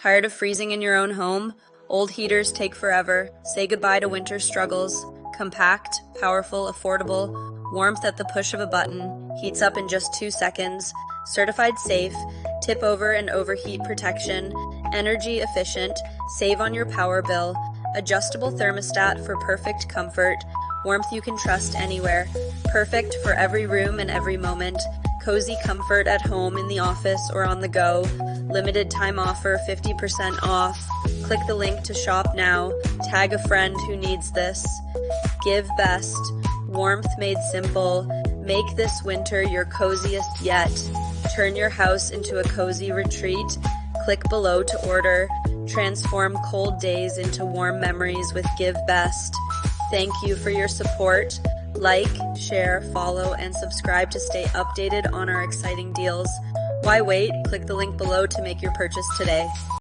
Tired of freezing in your own home? Old heaters take forever. Say goodbye to winter struggles. Compact, powerful, affordable, warmth at the push of a button, heats up in just 2 seconds, certified safe, tip over and overheat protection, energy efficient, save on your power bill, adjustable thermostat for perfect comfort, warmth you can trust anywhere, perfect for every room and every moment, cozy comfort at home, in the office, or on the go, limited time offer, 50% off. Click the link to shop now, tag a friend who needs this. Give best, warmth made simple, make this winter your coziest yet. Turn your house into a cozy retreat. Click below to order. Transform cold days into warm memories with Give Best. Thank you for your support. Like, share, follow, and subscribe to stay updated on our exciting deals. Why wait? Click the link below to make your purchase today.